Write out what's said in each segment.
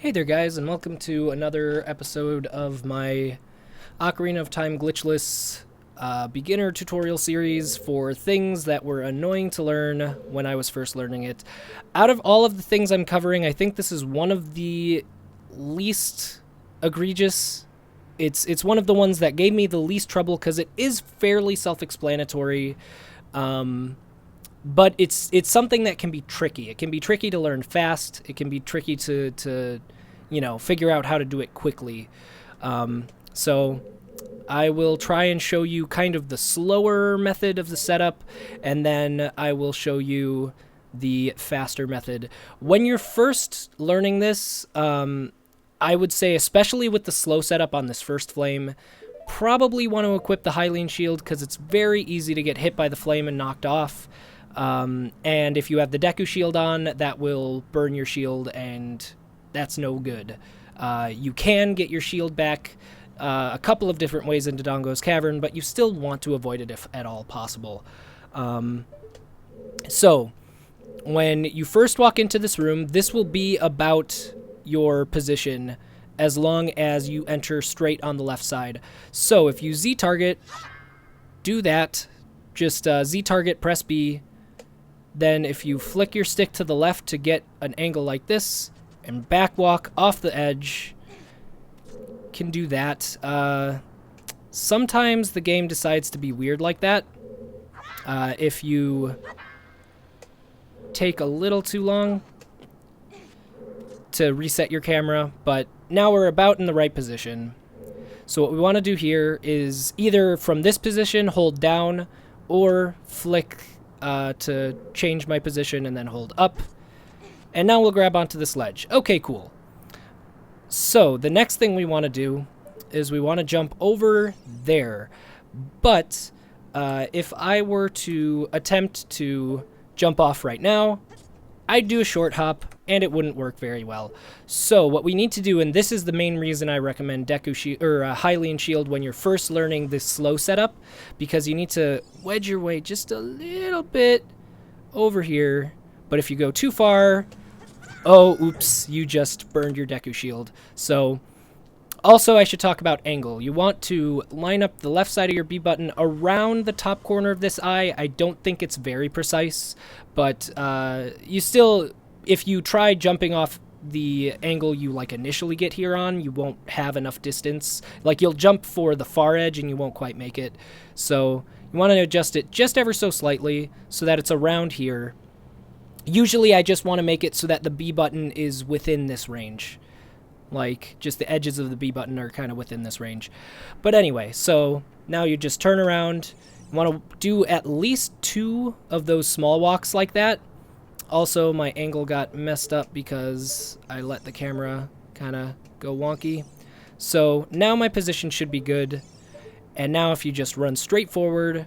Hey there guys, and welcome to another episode of my Ocarina of Time Glitchless beginner tutorial series for things that were annoying to learn when I was first learning it. Out of all of the things I'm covering, I think this is one of the least egregious. It's one of the ones that gave me the least trouble because it is fairly self-explanatory. But it's something that can be tricky. It can be tricky to learn fast. It can be tricky to figure out how to do it quickly. So I will try and show you kind of the slower method of the setup, and then I will show you the faster method. When you're first learning this, I would say, especially with the slow setup on this first flame, probably want to equip the Hylian shield because it's very easy to get hit by the flame and knocked off. And if you have the Deku shield on, that will burn your shield, and that's no good. You can get your shield back a couple of different ways in Dodongo's Cavern, but you still want to avoid it if at all possible. So, when you first walk into this room, this will be about your position as long as you enter straight on the left side. So, if you Z-target, do that. Just Z-target, press B. Then if you flick your stick to the left to get an angle like this, and back walk off the edge, can do that. Sometimes the game decides to be weird like that. If you take a little too long to reset your camera, but now we're about in the right position. So what we want to do here is either from this position hold down or flick to change my position and then hold up. And now we'll grab onto this ledge. Okay, cool. So the next thing we want to do is we want to jump over there. But if I were to attempt to jump off right now, I'd do a short hop and it wouldn't work very well. So what we need to do, and this is the main reason I recommend Deku Shield or Hylian Shield when you're first learning this slow setup, because you need to wedge your way just a little bit over here. But if you go too far, oh, oops, you just burned your Deku Shield. So also I should talk about angle. You want to line up the left side of your B button around the top corner of this eye. I don't think it's very precise, but you still, if you try jumping off the angle you initially get here on, you won't have enough distance. You'll jump for the far edge and you won't quite make it. So you want to adjust it just ever so slightly so that it's around here. Usually I just want to make it so that the B button is within this range. Just the edges of the B button are kind of within this range. But anyway, so now you just turn around. You want to do at least 2 of those small walks like that. Also, my angle got messed up because I let the camera kind of go wonky. So now my position should be good. And now if you just run straight forward,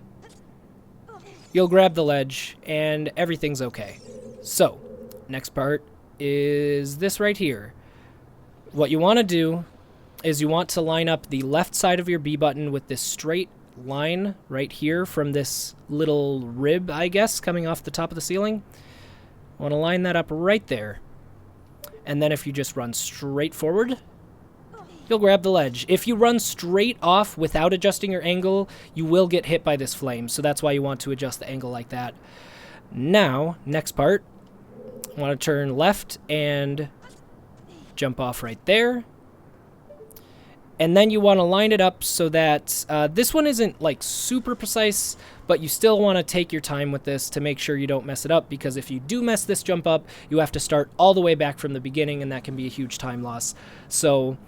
you'll grab the ledge and everything's okay. So, next part is this right here. What you want to do is you want to line up the left side of your B button with this straight line right here from this little rib, I guess, coming off the top of the ceiling. I want to line that up right there. And then if you just run straight forward, you'll grab the ledge. If you run straight off without adjusting your angle, you will get hit by this flame. So that's why you want to adjust the angle like that. Now, next part, I want to turn left and jump off right there. And then you want to line it up so that this one isn't super precise, but you still want to take your time with this to make sure you don't mess it up, because if you do mess this jump up, you have to start all the way back from the beginning, and that can be a huge time loss. So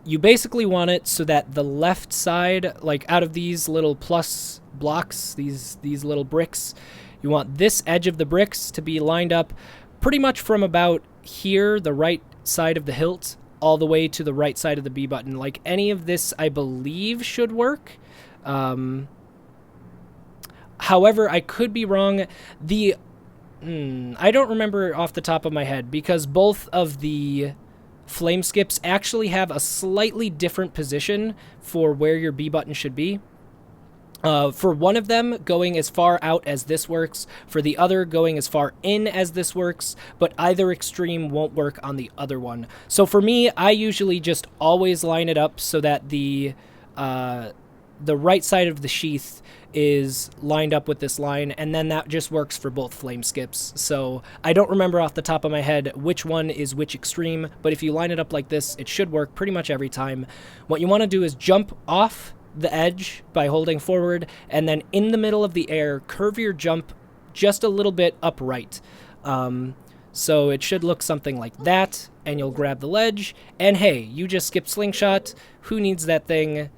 you basically want it so that the left side, out of these little plus blocks, these little bricks, you want this edge of the bricks to be lined up pretty much from about here, the right side of the hilt, all the way to the right side of the B button. Any of this, I believe, should work. However, I could be wrong. I don't remember off the top of my head, because both of the flame skips actually have a slightly different position for where your B button should be. For one of them, going as far out as this works. For the other, going as far in as this works. But either extreme won't work on the other one. So for me, I usually just always line it up so that the right side of the sheath is lined up with this line, and then that just works for both flame skips. So I don't remember off the top of my head which one is which extreme, but if you line it up like this, it should work pretty much every time. What you want to do is jump off the edge by holding forward, and then in the middle of the air, curve your jump just a little bit upright. So it should look something like that, and you'll grab the ledge, and hey, you just skipped Slingshot. Who needs that thing?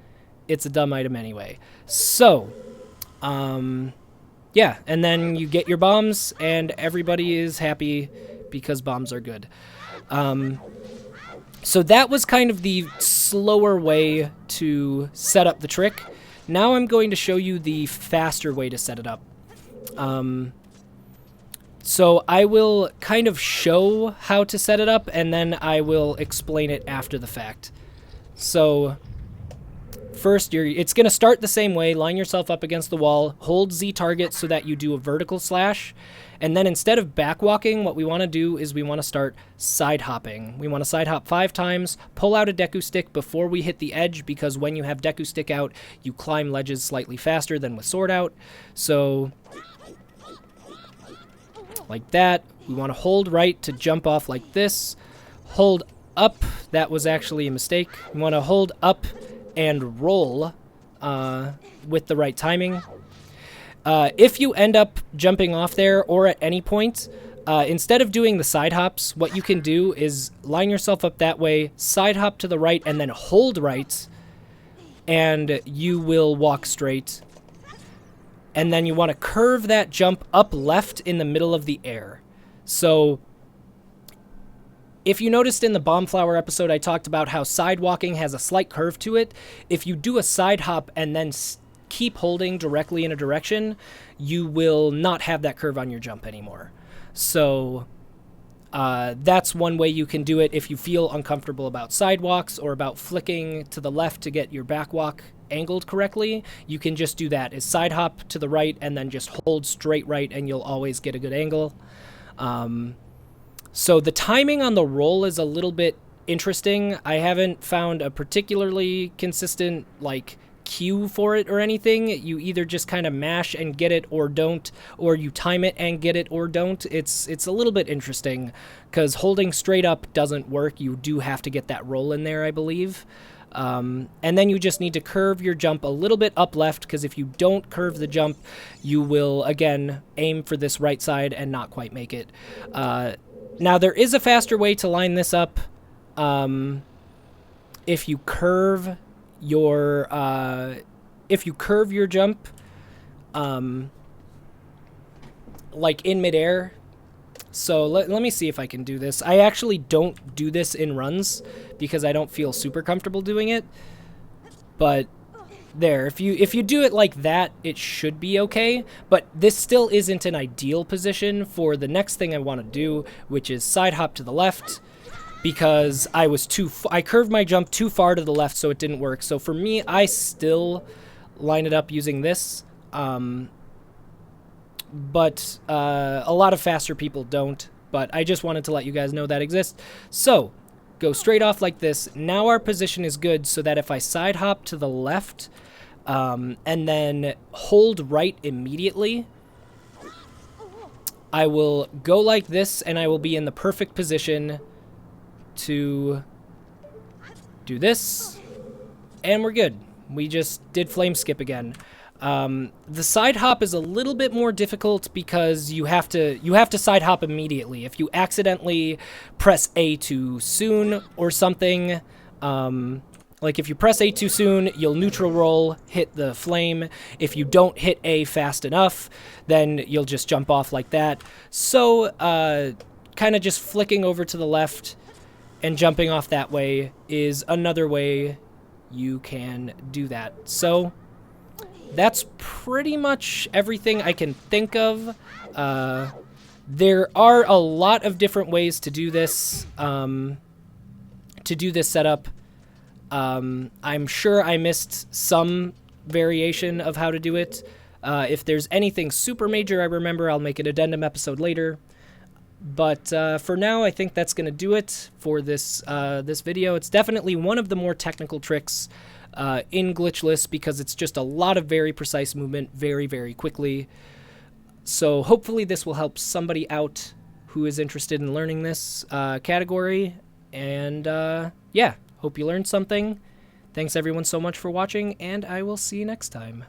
It's a dumb item anyway. So, yeah, and then you get your bombs, and everybody is happy because bombs are good. So that was kind of the slower way to set up the trick. Now I'm going to show you the faster way to set it up. So I will kind of show how to set it up, and then I will explain it after the fact. So first, it's going to start the same way. Line yourself up against the wall, hold Z target so that you do a vertical slash, and then instead of back walking, what we want to do is we want to start side hopping. We want to side hop 5 times, pull out a Deku Stick before we hit the edge, because when you have Deku Stick out, you climb ledges slightly faster than with Sword out. So, like that. We want to hold right to jump off like this. Hold up. That was actually a mistake. We want to hold up and roll with the right timing. If you end up jumping off there or at any point, instead of doing the side hops, what you can do is line yourself up that way, side hop to the right, and then hold right, and you will walk straight. And then you want to curve that jump up left in the middle of the air. So if you noticed in the Bomb Flower episode, I talked about how side walking has a slight curve to it. If you do a side hop and then keep holding directly in a direction, you will not have that curve on your jump anymore. So that's one way you can do it if you feel uncomfortable about sidewalks or about flicking to the left to get your back walk angled correctly. You can just do that, is side hop to the right and then just hold straight right, and you'll always get a good angle. So the timing on the roll is a little bit interesting. I haven't found a particularly consistent cue for it or anything. You either just kind of mash and get it or don't, or you time it and get it or don't. It's a little bit interesting because holding straight up doesn't work. You do have to get that roll in there, I believe. And then you just need to curve your jump a little bit up left, because if you don't curve the jump, you will, again, aim for this right side and not quite make it. Now, there is a faster way to line this up. If you curve your jump like in midair. So let me see if I can do this. I actually don't do this in runs because I don't feel super comfortable doing it. But there, if you do it like that, it should be okay. But this still isn't an ideal position for the next thing I want to do, which is side hop to the left, because I curved my jump too far to the left, so it didn't work. So for me, I still line it up using this. But a lot of faster people don't. But I just wanted to let you guys know that exists. So go straight off like this. Now our position is good, so that if I side hop to the left and then hold right immediately, I will go like this, and I will be in the perfect position to do this, and we're good. We just did flame skip again. The side hop is a little bit more difficult because you have to side hop immediately. If you accidentally press A too soon or something, like if you press A too soon, you'll neutral roll, hit the flame. If you don't hit A fast enough, then you'll just jump off like that. So, kind of just flicking over to the left and jumping off that way is another way you can do that. So that's pretty much everything I can think of. There are a lot of different ways to do this setup. I'm sure I missed some variation of how to do it. If there's anything super major I remember, I'll make an addendum episode later. But for now, I think that's going to do it for this video. It's definitely one of the more technical tricks in Glitchless because it's just a lot of very precise movement very, very quickly. So hopefully this will help somebody out who is interested in learning this category. And yeah, hope you learned something. Thanks everyone so much for watching, and I will see you next time.